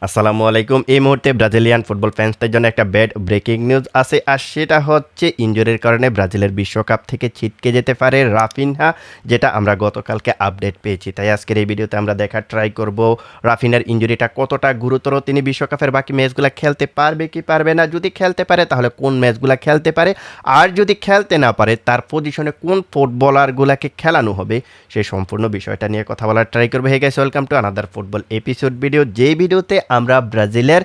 আসসালামু আলাইকুম। এই মুহূর্তে ব্রাজিলিয়ান ফুটবল ফ্যান্সদের জন্য একটা ব্যাড ব্রেকিং নিউজ আছে, আর সেটা হচ্ছে ইনজুরির কারণে ব্রাজিলের বিশ্বকাপ থেকে ছিটকে যেতে পারে রাফিনহা, যেটা আমরা গতকালকে আপডেট পেয়েছি। তাই আজকের এই ভিডিওতে আমরা দেখার ট্রাই করব রাফিনহার ইনজুরিটা কতটা গুরুতর, তিনি বিশ্বকাপের বাকি ম্যাচগুলো খেলতে পারবে কি পারবে না, যদি খেলতে পারে তাহলে কোন ম্যাচগুলো খেলতে পারে, আর যদি খেলতে না পারে তার পজিশনে কোন ফুটবলারগুলোকে খেলানো হবে, সেই সম্পূর্ণ বিষয়টা নিয়ে কথা বলার ট্রাই করবো। Hey guys, welcome to another football episode video, যেই ভিডিওতে আমরা ব্রাজিলের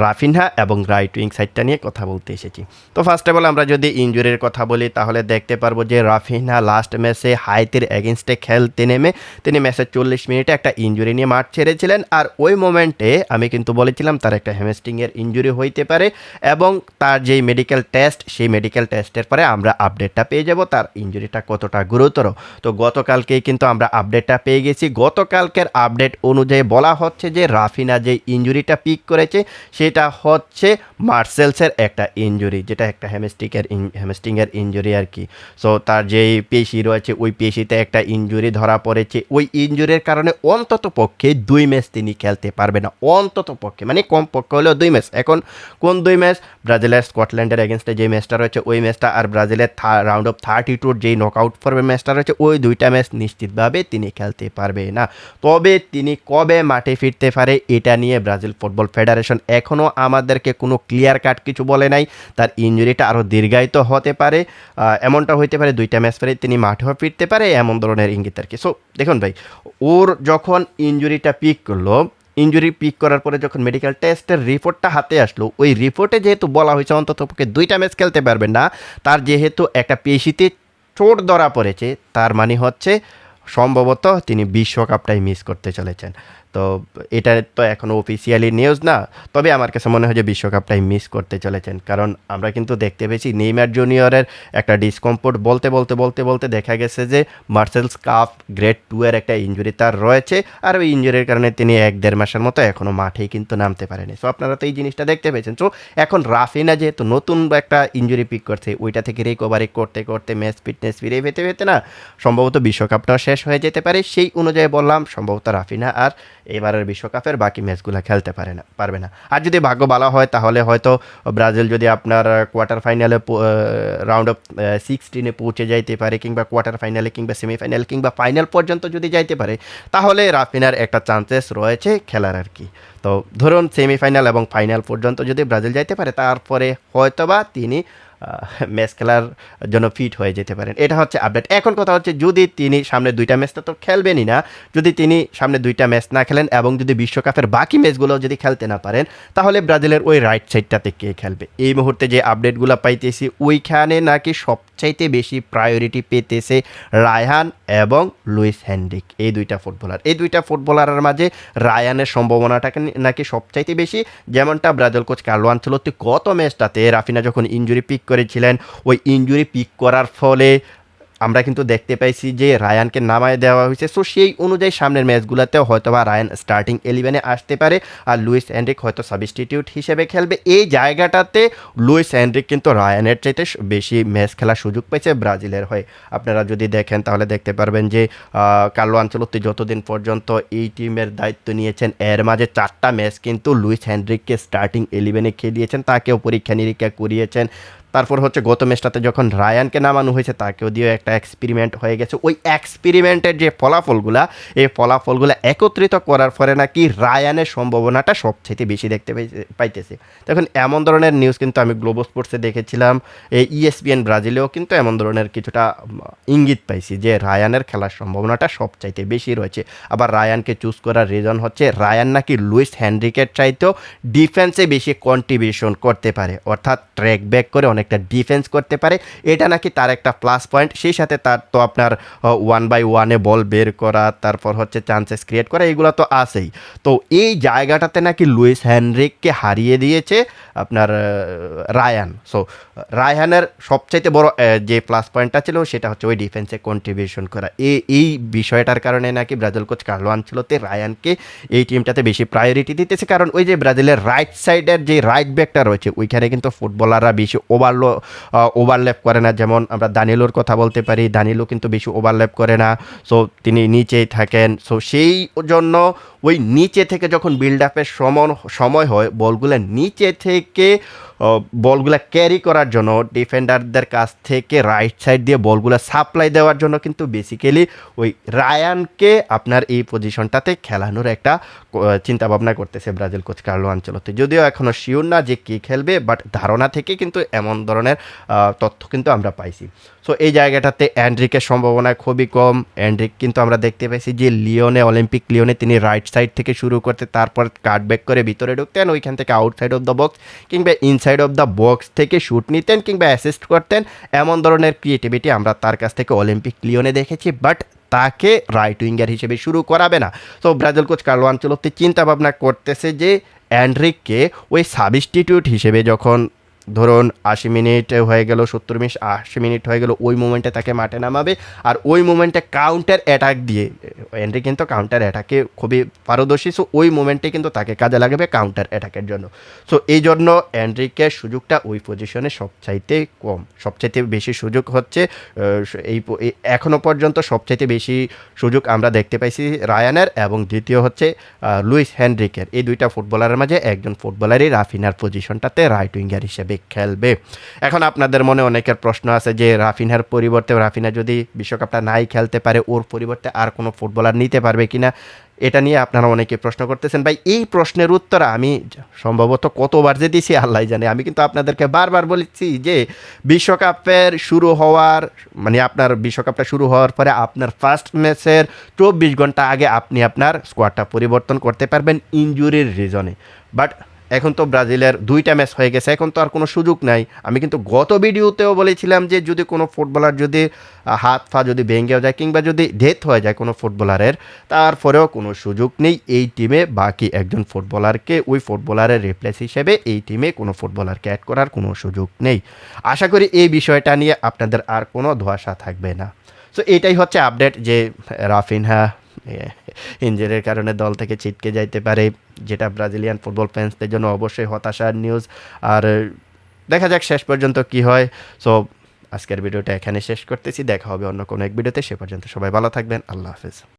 রাফিনহা এবং রাইট উইং সাইডটা নিয়ে কথা বলতে এসেছি। তো ফার্স্ট অফ অল আমরা যদি ইনজুরির কথা বলি তাহলে দেখতে পারবো যে রাফিনহা লাস্ট ম্যাচে হাইতির এগেনস্টে খেলতে নেমে তিনি ম্যাচের 40 মিনিটে একটা ইনজুরি নিয়ে মাঠ ছেড়েছিলেন, আর ওই মোমেন্টে আমি কিন্তু বলেছিলাম তার একটা হ্যামস্ট্রিংয়ের ইনজুরি হইতে পারে, এবং তার যেই মেডিকেল টেস্ট, সেই মেডিকেল টেস্টের পরে আমরা আপডেটটা পেয়ে যাব তার ইনজুরিটা কতটা গুরুতর। তো গতকালকেই কিন্তু আমরা আপডেটটা পেয়ে গেছি। গতকালকের আপডেট অনুযায়ী বলা হচ্ছে যে রাফিনহা যে ইনজুরিটা পিক করেছে সেটা হচ্ছে মার্সেলসের একটা ইনজুরি, যেটা একটা হ্যামস্ট্রিংয়ের ইনজুরি আর কি। সো তার যেই পেশি রয়েছে ওই পেশিতে একটা ইনজুরি ধরা পড়েছে, ওই ইনজুরির কারণে অন্তত পক্ষে 2 ম্যাচ তিনি খেলতে পারবে না, অন্তত পক্ষে, মানে কম পক্ষে হলেও 2 ম্যাচ। এখন কোন 2 ম্যাচ? ব্রাজিলের স্কটল্যান্ডের এগেনস্টে যে ম্যাচটা রয়েছে ওই ম্যাচটা, আর ব্রাজিলের রাউন্ড অফ 32 যেই নকআউট পর্বের ম্যাচটা রয়েছে, ওই 2টা ম্যাচ নিশ্চিতভাবে তিনি খেলতে পারবে না। তবে তিনি কবে মাঠে ফিরতে পারে এটা নিয়ে ব্রাজিল ফুটবল ফেডারেশন এখনও আমাদেরকে কোনো ক্লিয়ার কাট কিছু বলে নাই। তার ইনজুরিটা আরও দীর্ঘায়িত হতে পারে, এমনটা হইতে পারে 2টা ম্যাচ পরে তিনি মাঠেও ফিরতে পারে, এমন ধরনের ইঙ্গিত আর কি। সো দেখুন ভাই, ওর যখন ইনজুরিটা পিক করলো, ইনজুরি পিক করার পরে যখন মেডিকেল টেস্টের রিপোর্টটা হাতে আসলো, ওই রিপোর্টে যেহেতু বলা হয়েছে অন্ততপক্ষে 2টা ম্যাচ খেলতে পারবেন না, তার যেহেতু একটা পেশিতে চোট ধরা পড়েছে, তার মানে হচ্ছে সম্ভবত তিনি বিশ্বকাপটাই মিস করতে চলেছেন। তো এটা তো এখনও অফিসিয়ালি নিউজ না, তবে আমার কাছে মনে হয় যে বিশ্বকাপটাই মিস করতে চলেছেন, কারণ আমরা কিন্তু দেখতে পেয়েছি নেইমার জুনিয়রের একটা ডিসকমফোর্ট বলতে বলতে বলতে বলতে দেখা গেছে যে মার্সেলস কাপ গ্রেড 2 এর একটা ইনজুরি তার রয়েছে, আর ওই ইনজুরির কারণে তিনি 1-1.5 মাসের মতো এখনও মাঠেই কিন্তু নামতে পারেনি। সো আপনারা তো এই জিনিসটা দেখতে পেয়েছেন। সো এখন রাফিনা যেহেতু নতুন একটা ইনজুরি পিক করছে, ওইটা থেকে রিকভারি করতে করতে ম্যাচ ফিটনেস ফিরে পেতে পেতে না সম্ভবত বিশ্বকাপটাও শেষ হয়ে যেতে পারে। সেই অনুযায়ী বললাম সম্ভবত রাফিনা আর এবারের বিশ্বকাপের বাকি ম্যাচগুলো খেলতে পারবে না। আর যদি ভাগ্য ভালো হয় তাহলে হয়তো ব্রাজিল যদি আপনার কোয়ার্টার ফাইনালে রাউন্ড অফ 16 পৌঁছে যাইতে পারে, কিংবা কোয়ার্টার ফাইনালে কিংবা সেমিফাইনাল কিংবা ফাইনাল পর্যন্ত যদি যাইতে পারে, তাহলে রাফিনার একটা চান্সেস রয়েছে খেলার আর কি। তো ধরুন সেমিফাইনাল এবং ফাইনাল পর্যন্ত যদি ব্রাজিল যাইতে পারে, তারপরে হয়তোবা তিনি ম্যাচ খেলার জন্য ফিট হয়ে যেতে পারেন। এটা হচ্ছে আপডেট। এখন কথা হচ্ছে যদি তিনি সামনে 2টা ম্যাচটা তো খেলবেনই না, যদি তিনি সামনে 2টা ম্যাচ না খেলেন এবং যদি বিশ্বকাপের বাকি ম্যাচগুলো যদি খেলতে না পারেন, তাহলে ব্রাজিলের ওই রাইট সাইডটাতে কে খেলবে? এই মুহূর্তে যে আপডেটগুলো পাইতেছি ওইখানে নাকি সবচাইতে বেশি প্রায়োরিটি পেতেছে রায়হান এবং লুইস হেনরিক, এই 2টা ফুটবলার। এই 2টা ফুটবলারের মাঝে রায়ানের সম্ভাবনাটাকে নাকি সবচাইতে বেশি, যেমনটা ব্রাজিল কোচ কার্লো আনচেলত্তি গত ম্যাচটাতে রাফিনা যখন ইনজুরি পিক করেছিলেন, ওই ইনজুরি পিক করার ফলে আমরা কিন্তু দেখতে পাইছি যে রায়ানকে নামায় দেওয়া হয়েছে। সো সেই অনুযায়ী সামনের ম্যাচগুলোতেও হয়তো বা রায়ান স্টার্টিং 11-এ আসতে পারে, আর লুইস হেনরিক হয়তো সাবস্টিটিউট হিসেবে খেলবে। এই জায়গাটাতে লুইস হেনরিক কিন্তু রায়ানের চাইতে বেশি ম্যাচ খেলার সুযোগ পেয়েছে ব্রাজিলের হয়ে। আপনারা যদি দেখেন তাহলে দেখতে পারবেন যে কার্লো আনচেলত্তি যতদিন পর্যন্ত এই টিমের দায়িত্ব নিয়েছেন, এর মাঝে 4টা ম্যাচ কিন্তু লুইস হেনরিককে স্টার্টিং 11-এ খেলিয়েছেন, তাকেও পরীক্ষা নিরীক্ষা করিয়েছেন। তারপর হচ্ছে গত ম্যাচটাতে যখন রায়ানকে নামানো হয়েছে তাকেও দিয়ে একটা এক্সপেরিমেন্ট হয়ে গেছে। ওই এক্সপেরিমেন্টের যে ফলাফলগুলা, এই ফলাফলগুলো একত্রিত করার পরে নাকি রায়ানের সম্ভাবনাটা সবচেয়ে বেশি দেখতে পাইতেছে। তখন এমন ধরনের নিউজ কিন্তু আমি গ্লোবো স্পোর্টসে দেখেছিলাম, এই ESPN ব্রাজিলেও কিন্তু এমন ধরনের কিছুটা ইঙ্গিত পাইছি যে রায়ানের খেলার সম্ভাবনাটা সবচাইতে বেশি রয়েছে। আবার রায়ানকে চুজ করার রিজন হচ্ছে রায়ান নাকি লুইস হেনরিকের চাইতেও ডিফেন্সে বেশি কন্ট্রিবিউশন করতে পারে, অর্থাৎ ট্র্যাক ব্যাক করে একটা ডিফেন্স করতে পারে, এটা নাকি তার একটা প্লাস পয়েন্ট। সেই সাথে তার তো আপনার 1-1-এ বল বের করা, তারপর হচ্ছে চান্সেস ক্রিয়েট করা, এগুলো তো আছেই। তো এই জায়গাটাতে নাকি লুইস হেনরিককে হারিয়ে দিয়েছে আপনার রায়ান। সো রায়হানের সবচাইতে বড় যে প্লাস পয়েন্টটা ছিল সেটা হচ্ছে ওই ডিফেন্সে কন্ট্রিবিউশন করা। এই বিষয়টার কারণে নাকি ব্রাজিল কোচ কার্লো আনচেলত্তি রায়ানকে এই টিমটাতে বেশি প্রায়োরিটি দিতেছে, কারণ ওই যে ব্রাজিলের রাইট সাইডের যে রাইট ব্যাকটা রয়েছে ওইখানে কিন্তু ফুটবলাররা বেশি ওভার ওভারল্যাপ করে না, যেমন আমরা দানিলোর কথা বলতে পারি, দানিলো কিন্তু বেশি ওভারল্যাপ করে না, সো তিনি নিচেই থাকেন। সো সেই জন্য ওই নিচে থেকে যখন বিল্ড আপের সময় হয় বলগুলো নিচে থেকে বলগুলো ক্যারি করার জন্য ডিফেন্ডারদের কাছ থেকে রাইট সাইড দিয়ে বলগুলো সাপ্লাই দেওয়ার জন্য কিন্তু বেসিক্যালি ওই রায়ানকে আপনার এই পজিশনটাতে খেলানোর একটা চিন্তা ভাবনা করতেছে ব্রাজিল কোচ কার্লো আনচেলত্তি। যদিও এখনও শিওর না যে কে খেলবে, বাট ধারণা থেকে কিন্তু এমন ধরনের তথ্য কিন্তু আমরা পাইছি। সো এই জায়গাটাতে অ্যান্ড্রিকের সম্ভাবনা খুবই কম। অ্যান্ড্রিক কিন্তু আমরা দেখতে পাইছি যে অলিম্পিক লিওনে তিনি রাইট সাইড থেকে শুরু করতে, তারপর কাট ব্যাক করে ভিতরে ঢুকতেন, ওইখান থেকে আউটসাইড অফ দ্য বক্স কিংবা ইনসাইড অফ দ্য বক্স থেকে শ্যুট নিতেন কিংবা অ্যাসিস্ট করতেন। এমন ধরনের ক্রিয়েটিভিটি আমরা তার কাছ থেকে অলিম্পিক লিওনে দেখেছি, বাট তাকে রাইট উইঙ্গার হিসেবে শুরু করাবে না। তো ব্রাজিল কোচ কার্লো আনচেলত্তি চিন্তা ভাবনা করতেছে যে অ্যান্ড্রিককে ওই সাবস্টিটিউট হিসেবে যখন ধরুন 80 মিনিট হয়ে গেল, 80 মিনিট হয়ে গেল, ওই মোমেন্টে তাকে মাঠে নামাবে। আর ওই মোমেন্টে কাউন্টার অ্যাটাক দিয়ে, এন্ড্রি কিন্তু কাউন্টার অ্যাটাকে খুবই পারদর্শী, সো ওই মোমেন্টে কিন্তু তাকে কাজে লাগাবে কাউন্টার অ্যাটাকের জন্য। সো এই জন্য অ্যান্ড্রিকের সুযোগটা ওই পজিশনে সবচাইতে কম। সবচাইতে বেশি সুযোগ হচ্ছে এখনও পর্যন্ত সবচাইতে বেশি সুযোগ আমরা দেখতে পাইছি রায়ানের, এবং দ্বিতীয় হচ্ছে লুইস হেনরিকের। এই দুইটা ফুটবলারের মাঝে একজন ফুটবলারই রাফিনার পজিশনটাতে রাইট উইঙ্গার হিসেবে খেলবে। এখন আপনাদের মনে অনেকের প্রশ্ন আছে যে রাফিনার পরিবর্তে, রাফিনা যদি বিশ্বকাপটা নাই খেলতে পারে, ওর পরিবর্তে আর কোনো ফুটবলার নিতে পারবে কিনা, এটা নিয়ে আপনারা অনেকে প্রশ্ন করতেছেন। ভাই এই প্রশ্নের উত্তর আমি সম্ভবত কতবার যে দিছি আল্লাহ জানে। আমি কিন্তু আপনাদেরকে বারবার বলেছি যে বিশ্বকাপের শুরু হওয়ার আপনার বিশ্বকাপটা শুরু হওয়ার পরে আপনার ফার্স্ট ম্যাচের 24 ঘন্টা আগে আপনি আপনার স্কোয়াডটা পরিবর্তন করতে পারবেন ইনজুরির রিজনে। বাট এখন তো ব্রাজিলের 2টা ম্যাচ হয়ে গেছে, এখন তো আর কোনো সুযোগ নাই। আমি কিন্তু গত ভিডিওতেও বলেছিলাম যে যদি কোনো ফুটবলার যদি হাত পা যদি ভেঙেও যায় কিংবা যদি ডেথ হয়ে যায় কোনো ফুটবলারের, তারপরেও কোনো সুযোগ নেই এই টিমে বাকি একজন ফুটবলারকে ওই ফুটবলারের রিপ্লেস হিসেবে এই টিমে কোনো ফুটবলারকে অ্যাড করার কোনো সুযোগ নেই। আশা করি এই বিষয়টা নিয়ে আপনাদের আর কোনো ধোঁয়াশা থাকবে না। সো এটাই হচ্ছে আপডেট যে রাফিনহা ইনজুরির কারণে দল থেকে ছিটকে যাইতে পারে, যেটা ব্রাজিলিয়ান ফুটবল ফ্যান্সদের জন্য অবশ্যই হতাশার নিউজ। আর দেখা যাক শেষ পর্যন্ত কি হয়। সো আজকের ভিডিওটা এখানে শেষ করতেছি, দেখা হবে অন্য কোনো এক ভিডিওতে। সে পর্যন্ত সবাই ভালো থাকবেন, আল্লাহ হাফেজ।